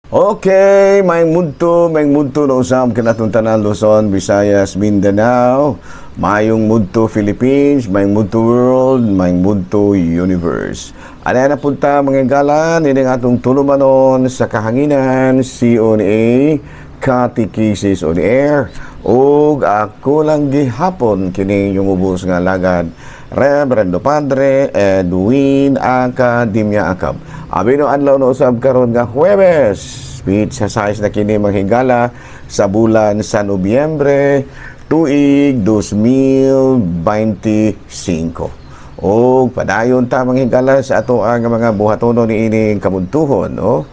Okay, may mudto na usab kanatong tanan Luzon, Visayas, Mindanao. Mayong mudto Philippines, may mudto world, may mudto universe. Ano na punta mga galan, ini atong tulumanon sa kahanginan, CONA, Catechesis on Air. Ug ako lang gihapon kini yung ubos nga lagad, Reverendo Padre Edwin Academia Acab. Abino adlaw na usab karon nga Huwebes, speech sa size na kini manghigala sa bulan sa Nobyembre tuig 2025. O padayon ta manghigala sa ato ang mga buhatonon ni ining kamuntuhon, no?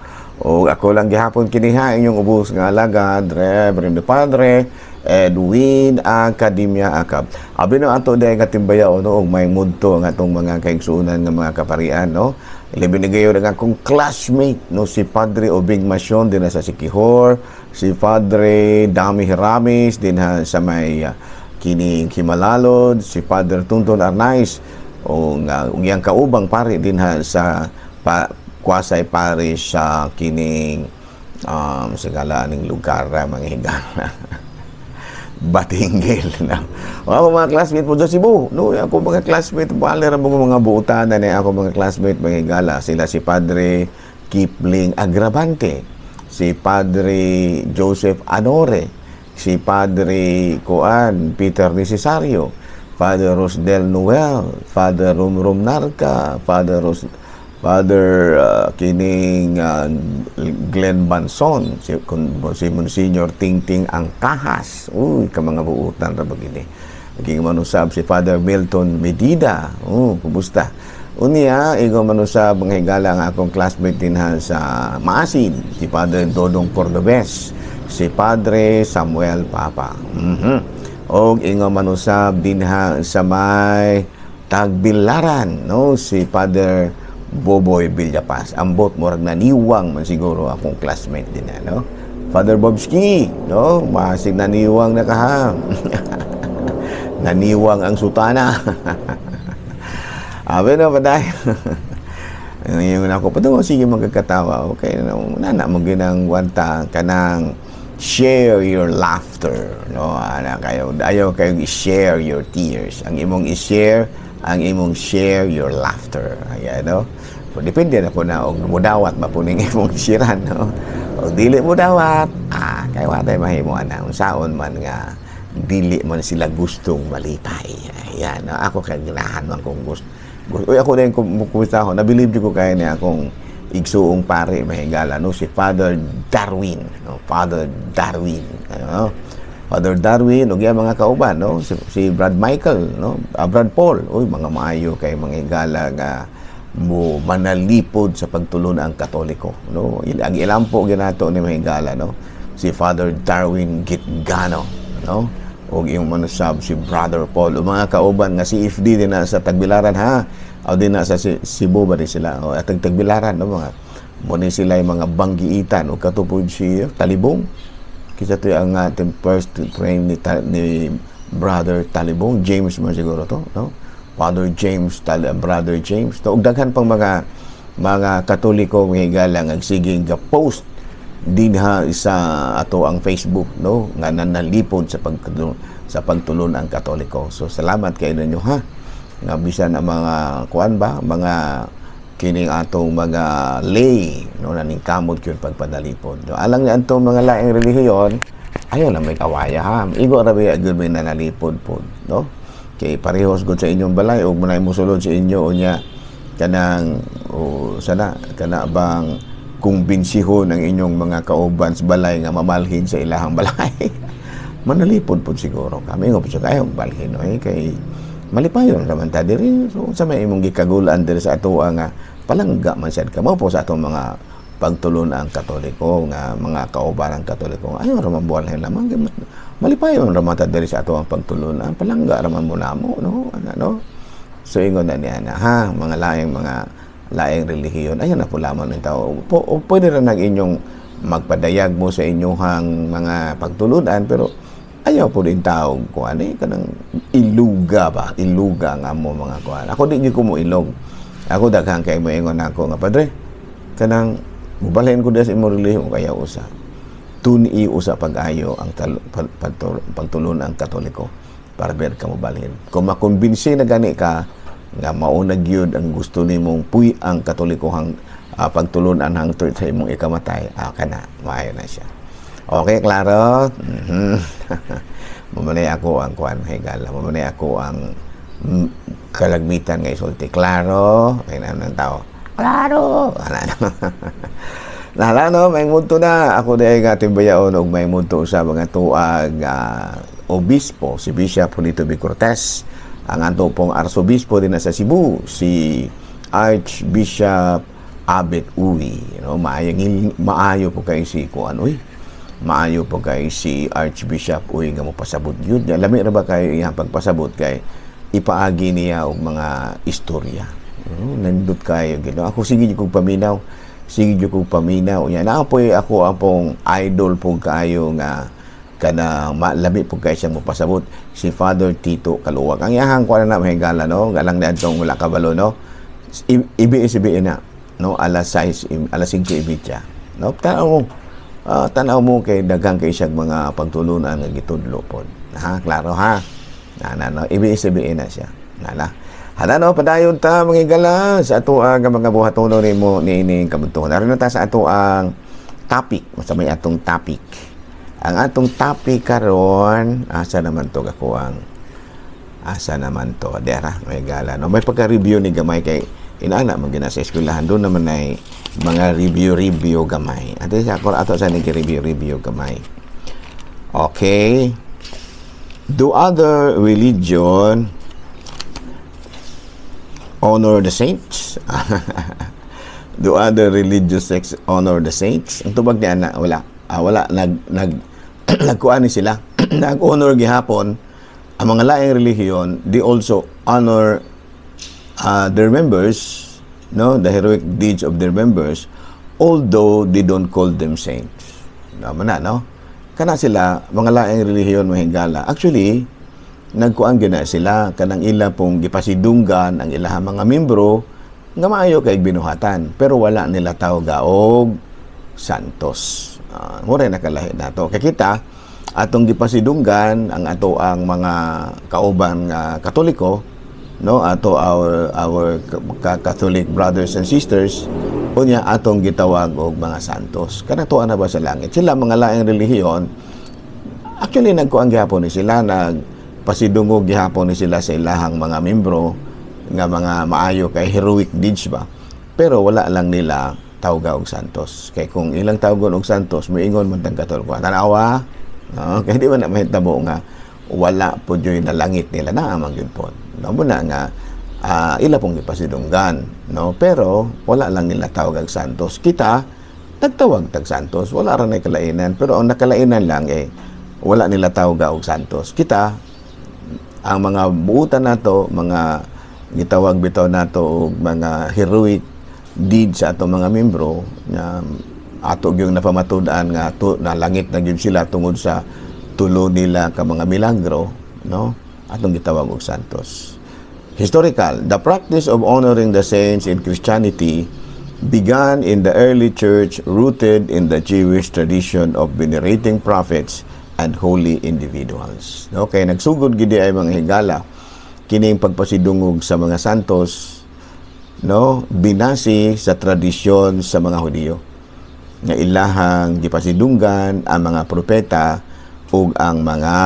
O ako lang gihapon kini ha inyong ubos nga alagad, Reverendo Padre Edwin Academia Acab. Abino ato day nga timbayaw, no, og may mudto ang atong mga kaigsuonan nga mga kaparian, no? Ilibin gayon ang akong classmate, no, si Padre Obing Masyon din sa Siquijor, si Padre Dami Hiramis din sa may kining Himalalod, si Padre Tunton Arnaiz o yang kaubang pare din sa Kwasay pare sa kining sigala ning lugar mga higala. Batinggil na. Ako mga classmate po sa Cebu, no, ako mga classmate bale ra mga buotanan ni ako mga classmate mga higala, sila si Padre Kipling Agravante, si Padre Joseph Anore, si Padre Peter Necesario, Father Rosdel Noel, Father Rumrum Narca, Father kining Glenn Banson, si Monsignor Tingting Angkahas. Uy, ka mga buutan ra bagini. Naging manusab si Father Milton Medida. Kumusta? Unya, igo manusab mga higala ang akong classmate din sa Maasin, si Father Dodong Cordobes, si Padre Samuel Papa. Og ingo manusab din sa may Tagbilaran, no, si Father Boboy Villapaz. Ambot murag naniwang man siguro akong classmate din na, no? Father Bobski, no? Masig naniwang na kaha. Naniwang ang sutana. Abe na paday. Yung ako pa daw, sige magkakatawa. Okay, na maginang wanta kanang share your laughter, no? Ayaw kayo i-share your tears. Ang imong i-share, ang imong share your laughter. Ayan, no? So, depende na po na, o mudawat mapuning imong siran, no? O dili mudawat, kaya watay mahimuan na, saon man nga, dili man sila gustong malipay. Ayan, no? Ako kaya ginahan man kung gusto. Uy, ako na yung kumusta ako, nabilib ko kaya niya akong igsuong pare, mahigala, no? Si Father Darwin, no? Father Darwin, no? Father Darwin, o yan mga kauban, no? Si Brad Michael, no? Brad Paul, uy, mga maayo kay mga higala nga mo manalipod sa pagtulon ang Katoliko, no? Ang ilampo ginato ni mahigala, no? Si Father Darwin Gitgano, no? O yung manusab si Brother Paul, o mga kauban nga si FD din na sa Tagbilaran, ha? O din na sa Cebu ba rin sila, o at Tagbilaran, no? Mga muna sila yung mga banggiitan, o katupod si Talibong. Kita ito ang ating first frame ni Brother Talibong, James mo siguro to, no? Father James, Brother James. No? Daghan pang mga Katoliko nga higala nga sige nga post din sa ato ang Facebook, no? Nga nanalipod sa pagtulon ang Katoliko. So salamat kay ninyo, ha? Nga bisan ang mga kuan ba, mga kining atong mga lay, no, naningkamot yun pagpadalipod. No? Alang niya itong mga laing relihiyon, ayaw na may kawaya, ha? Igo rabi agad may nanalipod po, no? Kay parehos gud sa inyong balay, o munay musulod sa inyo, o niya, kanang, kana bang kumbinsihon ang inyong mga kauban sa balay nga mamalhin sa ilahang balay. Manalipod po siguro. Kami nga po siya kayong balhin, no? Kay malipayon naman ta diri, so sa may imong gikagulan diri sa ato nga palangga man sad ka mo po sa atong mga pagtulon ang Katoliko, nga mga kauban ang Katoliko. Ayaw ra man buwan lamang malipayon ra man ta diri sa ato ang pagtulon ang palangga ra man mo namo, no? Ano? So ingon na niya na, ha, mga laing relihiyon, ayaw na po lamang ng tao. O pwede rin nag inyong magpadayag mo sa inyong mga pagtulunan, pero ayaw po din tao kung ano kanang iluga nga mo mga kuan. Ako di ko mo ilog. Ako daghang kay moingon ako nga, Padre, kanang Mubalhin ko din sa imong relihiyon kaya usa. Tuni usa pag-ayo ang pagtulon ang Katoliko para ber ka mobalhin. Kung makumbinsi na gani ka nga maunag yun ang gusto nimong puy ang Katolikohang pagtulunan hangtod sa imong ikamatay, kana maayo na siya. Okay, klaro? Mamanay ako ang kuan higala, mamanay ako ang kalagmitan nga isulti. Klaro? Ay ng tao. Klaro! Nala no, may munto na. Ako dahil nga timbayaon og may munto sa mga tuag obispo, si Bishop Juanito B. Cortez. Ang ato pong arsobispo din na sa Cebu, si Archbishop Abet Uy. Maayo po kay si Kuan Uy. Maayo po kay si Archbishop Uy nga mo pasabot yun. Lami na ba kayo iyang pagpasabot kay ipaagi niya og mga istorya. Nandot kayo. Ako sige kong paminaw. Sige kong paminaw. Yan. Ako apong idol po kayo nga kana malami po kayo siyang mapasabot si Father Tito Kaluwag. Ang iyahang ko na mahigala, no? Galang na itong wala kabalo, no? Ibi na, no? Alas 5 ibitya. No? Tanaw mo kay dagang kay siyang mga pagtulunan ng gitudlo po. Ha? Klaro, ha? No? Ibi na siya. Hala, no? Padayon ta, mahigala sa ato ang mga buhatono ni mo ni kabuntuhan. Naroon ta sa ato ang topic. Masamay atong topic. Ang atong topic karon, asa naman to dera may gala no, may pagka-review ni gamay kay inaana man gina sa eskwelahan doon naman ay mga review gamay. Ato sa ni review gamay. Okay, do other religion honor the saints? Do other religious sects honor the saints? Ang tubag ni ana wala nagkuan ni sila nag-honor gihapon ang mga laing relihiyon. They also honor their members, no, the heroic deeds of their members, although they don't call them saints. Naman na, no? Kana sila mga laing relihiyon mahigala. Actually, nagkuan gina sila kanang ila pong gipasidunggan ang ilahang mga membro nga maayo kay binuhatan, pero wala nila tawag og santos. Mura nakalahi na to. Kaya kita, atong gipasidunggan ang ato ang mga kauban Katoliko, no, ato our Catholic brothers and sisters, unya atong gitawag og mga santos. Kanatuan na ba sa langit? Sila mga laing relihiyon, actually nagkuang gihapon ni sila, nagpasidungog gihapon ni sila sa ilahang mga membro nga mga maayo kay heroic deeds ba. Pero wala lang nila tawag og santos. Kay kung ilang tawgon og santos, moingon man tang Katoliko. Tanawa, no? Kay di man na mahitabo nga wala po joy na langit nila na amang gyud po. No na nga ila pong gipasidunggan, no? Pero wala lang nila tawag og santos. Kita nagtawag tag santos, wala ra nay kalainan, pero ang nakalainan lang wala nila tawag og santos. Kita ang mga buutan nato, mga gitawag bitaw nato og mga heroic deed sa ato mga membro na ato yung napamatud-an nga na langit na gyud sila tungod sa tulo nila ka mga milagro, no? Atong gitawag og santos. Historical, the practice of honoring the saints in Christianity began in the early church, rooted in the Jewish tradition of venerating prophets and holy individuals. Okay, nagsugod gid ay mga higala kining pagpasidungog sa mga santos, no, binasi sa tradisyon sa mga Hudiyo nga ilahang gipasidunggan ang mga propeta ug ang mga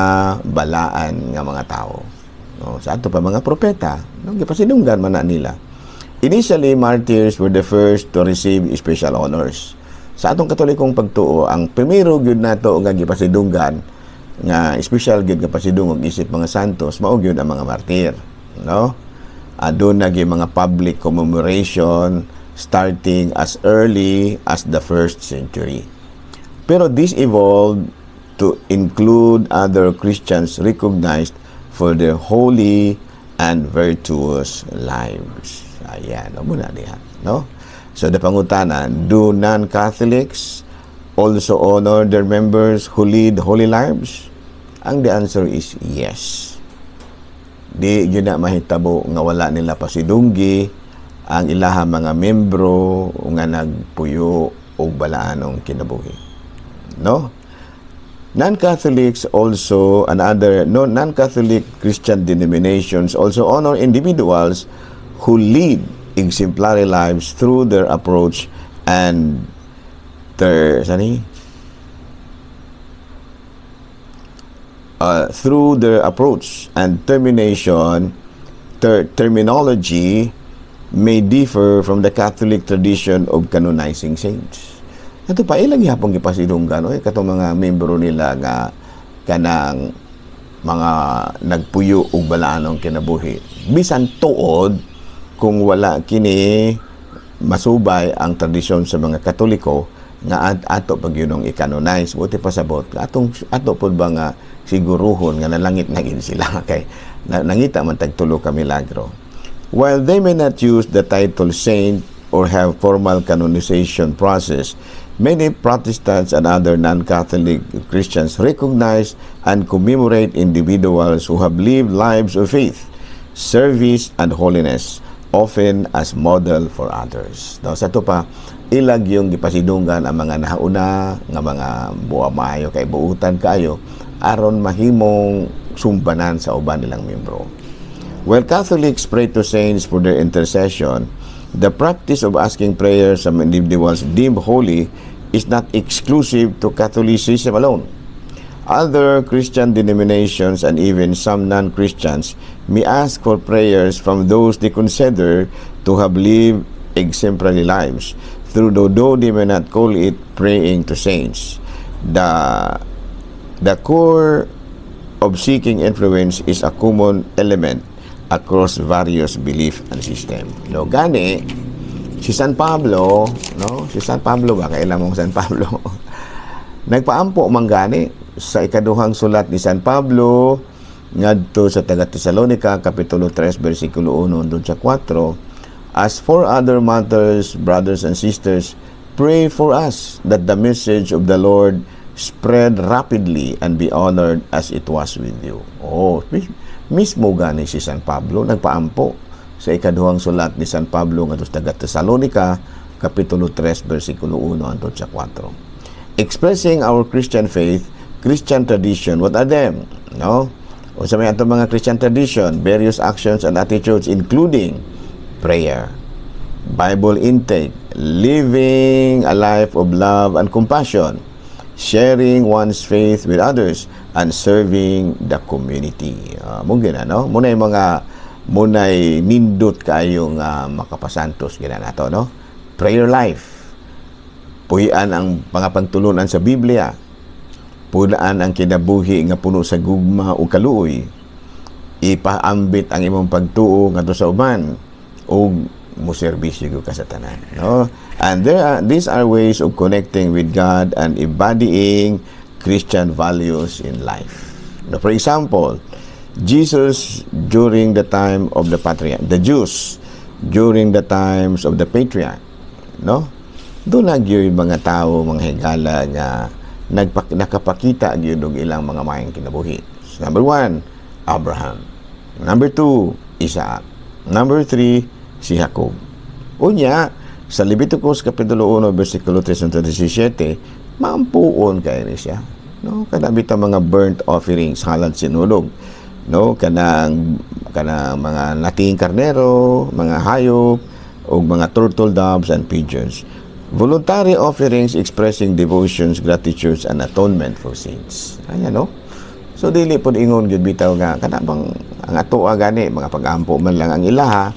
balaan nga mga tao, no, sa ato pa mga propeta, no, gipasidunggan man na nila. Initially, martyrs were the first to receive special honors. Sa atong Katolikong pagtuo, ang primero gyud nato nga gipasidunggan nga special gyud nga pasidungog isip mga santos mao gyud ang mga martir, no? Doon naging mga public commemoration starting as early as the 1st century. Pero this evolved to include other Christians recognized for their holy and virtuous lives. Ayan, muna diha, no? So, the pangutanan, do non-Catholics also honor their members who lead holy lives? Ang the answer is yes. Di yun na mahitabo nga wala nila pasidunggi ang ilaha mga membro nga nagpuyo o balaanong kinabuhi. No? Non-Catholics also, non-Catholic Christian denominations also honor individuals who lead exemplary lives through their approach and through their approach and terminology may differ from the Catholic tradition of canonizing saints. Ito pa, ilang yapong ipasidunggan, katong mga membro nila nga kanang mga nagpuyo og balaanong kinabuhi. Bisan tuod, kung wala kini masubay ang tradisyon sa mga Katoliko, nga ato pag yun i-canonize, buti pasabot, ato po ba nga siguruhon nga nalangit na sila, kay nangita man tagtulo ka milagro. While they may not use the title saint or have formal canonization process, many Protestants and other non-Catholic Christians recognize and commemorate individuals who have lived lives of faith, service, and holiness, often as model for others. Sa ito pa, ilag yung gipasidunggan ang mga nahauna, nga mga buwa maayo kay buutan kayo, aron mahimong sumbanan sa uban nilang membro. While Catholics pray to saints for their intercession, the practice of asking prayers from individuals deemed holy is not exclusive to Catholicism alone. Other Christian denominations and even some non-Christians may ask for prayers from those they consider to have lived exemplary lives, though they may not call it praying to saints. The core of seeking influence is a common element across various belief and system. Gani, si San Pablo, si San Pablo ba? Kailan mong San Pablo? Nagpaampo man gani sa ikaduhang sulat ni San Pablo ngadto sa taga-Tesalonica, Kapitulo 3, versikulo 1 hanggang 4, as for other matters, brothers and sisters, pray for us that the message of the Lord spread rapidly and be honored as it was with you. Mismo gani si San Pablo nagpaampo sa ikaduhang sulat ni San Pablo ngadto sa taga-Tesalonica, Kapitulo 3, versikulo 1 hanggang 4. Expressing our Christian faith, Christian tradition, what are them? O sa may atong mga Christian tradition, various actions and attitudes including prayer, Bible intake, living a life of love and compassion, sharing one's faith with others, and serving the community. Muna yung mga munay nindot kayong makapasantos gina nato, prayer life, puhian ang mga pagtulunan sa Biblia, pulaan ang kinabuhi nga puno sa gugma o kaluoy, ipaambit ang imong pagtuo ngadto sa uban o muserbisyo ka sa tanan. And these are ways of connecting with God and embodying Christian values in life. For example, Jesus during the time of the patriarch, the Jews during the times of the patriarch, doon nagyoy mga tao, mga higala nga nakapakita gyud og ilang mga maayong kinabuhi. So, number 1, Abraham. Number 2, Isaac. Number 3, si Jacob. Unya, sa Leviticus Kapitulo 1, versikulo 3 hanggang 17, maampuon kayo siya. Kada bitaw mga burnt offerings, halal sinulog. Kanang mga nating karnero, mga hayop, o mga turtle doves and pigeons. Voluntary offerings expressing devotions, gratitude, and atonement for sins. Ayan, So, dili po ingon gyud bitaw nga, kanabang ang atoa gani, mga pag-ampo man lang ang ilaha,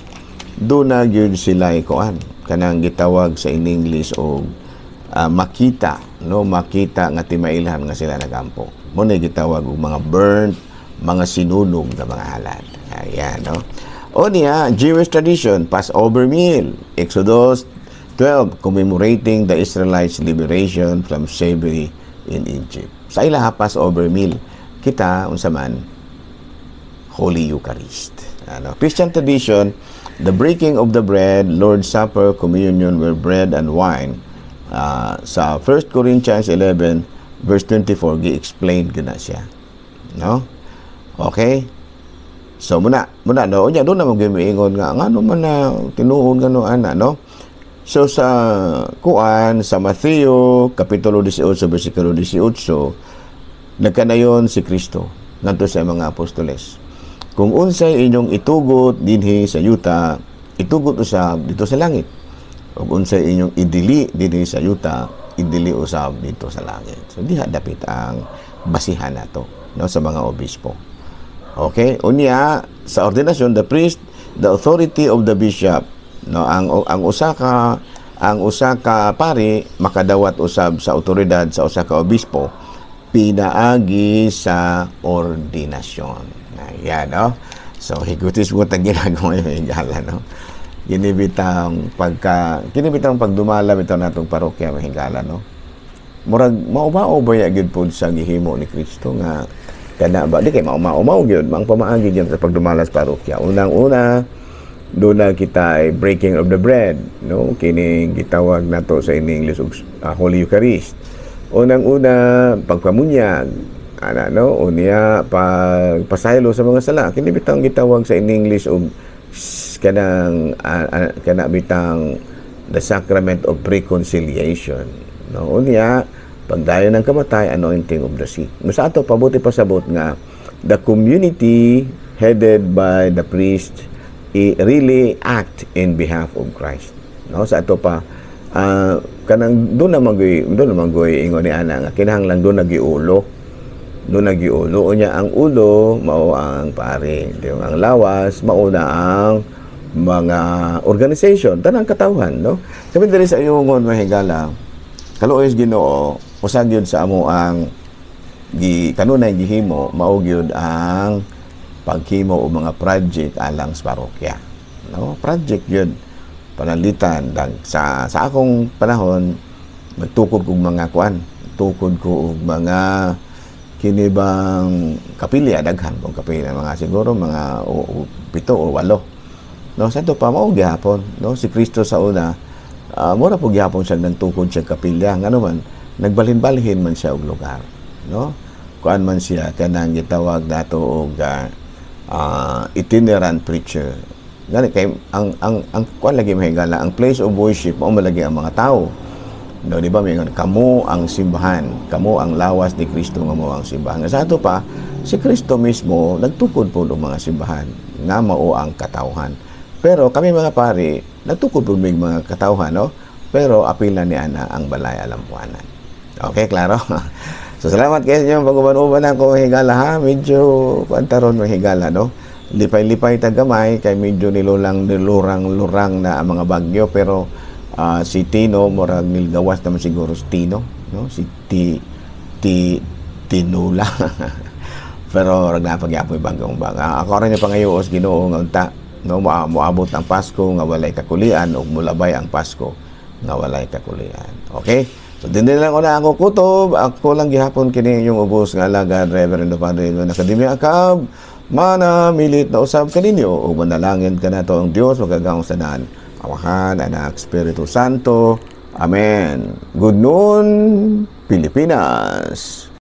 doon na gyud sila ikuan. Kanang gitawag sa in English o makita, makita nga timailhan nga sila nagampo. Muna gitawag og mga burnt, mga sinunog na mga halal. Ayan, O niya, Jewish tradition, Passover meal, Exodus 12, commemorating the Israelites' liberation from slavery in Egypt. Sa ilaha Passover meal, kita unsa man Holy Eucharist. Christian tradition, the breaking of the bread, Lord's Supper, communion were bread and wine. Sa 1 Corinthians 11 verse 24 gi-explain gina siya. Okay? So muna unya doon na mag-ingon nga ngano man na tinuod ngano ana, So sa kuan sa Mateo kapitulo 18 bersikulo 18 nagkanayon si Kristo ngadto sa mga apostoles. Kung unsay inyong itugot dinhi sa yuta, itugot usab dito sa langit. Ug unsay inyong idili dinhi sa yuta, idili usab dito sa langit. So diha dapit ang basihan nato, no, sa mga obispo. Okay, unya sa ordinasyon, the priest, the authority of the bishop, no, ang usa ka pari makadawat usab sa otoridad sa usa ka obispo pinaagi sa ordinasyon. Ayan, no. So higutis mo tang ginagawa yung higala, no. Kinibitang pagdumala bitaw natong parokya mahigala, no. Murag mao ba ya gyud pod sa gihimo ni Kristo nga kana ba di kay mao gyud mang pamaagi gyud sa pagdumala sa parokya. Unang-una do na kita ay breaking of the bread, no, kini gitawag nato sa English Holy Eucharist. Unang-una pagpamunyag ana, no, unya pagpasaylo sa mga sala, kini bitang gitawag sa English og kanang kana bitang the sacrament of reconciliation, no, unya pagdayon ng kamatay, anointing of the sick. Sa ato pabuti pasabot nga the community headed by the priest really act in behalf of Christ, no. Sa ato pa kanang do na magoy ingon ni ana nga kinahanglan do nagiulo unya ang ulo mao ang pare, yung ang lawas mao na ang mga organization tanang katawhan, no. Kami diri sa ingon mahigala kaluoy Ginoo usag yun sa amo ang kanunay gihimo mao gyud ang paghimo og mga project alang sa parokya, no. Project yun panalitan sa akong panahon nagtukod kog mga tukod ko og mga kinibang kapilya daghan kong kapilya mga siguro mga 7 o 8, no. Sa ito pa mao gyapon, no, si Kristo sa una mura po gyapon siya nagtukod siya kapilya ngano man nagbalhin-balhin man siya og lugar, no. Kuan man siya kanang gitawag nato og itinerant preacher. Gani kay ang kuan lagi mahigala ang place of worship mao malagi ang mga tao, no, di ba may kamo ang simbahan, kamo ang lawas ni Kristo nga mao ang simbahan. Sa ato pa si Kristo mismo nagtukod po og mga simbahan nga mao ang katawhan. Pero kami mga pari nagtukod po mig mga katawhan, no, pero apila ni ana ang balay alampuanan. Okay, klaro. So salamat kayo sa inyong pag-uban-uban ako mahigala, ha. Medyo pantaron mahigala, no. Lipay-lipay tagamay kay medyo nilurang-lurang na ang mga bagyo, pero si Tino murag nilgawas naman siguro si Tino, no, si Tinula. Pero rag napagyapoy bagyong baga. Ako rin yung pangayos Ginoo nga unta, no, moabot ang Pasko nga walay kakulian ug mulabay ang Pasko nga walay kakulian. Okay? So din lang ko na ako kutob, ako lang gihapon kini yung ubos nga alagad Reverend Padre ng Akademya Akab, mana milit na usab kaninyo ug manalangin kanato ang Dios magagaong sanan. Amahan, Anak, Espiritu Santo. Amen. Good noon, Pilipinas.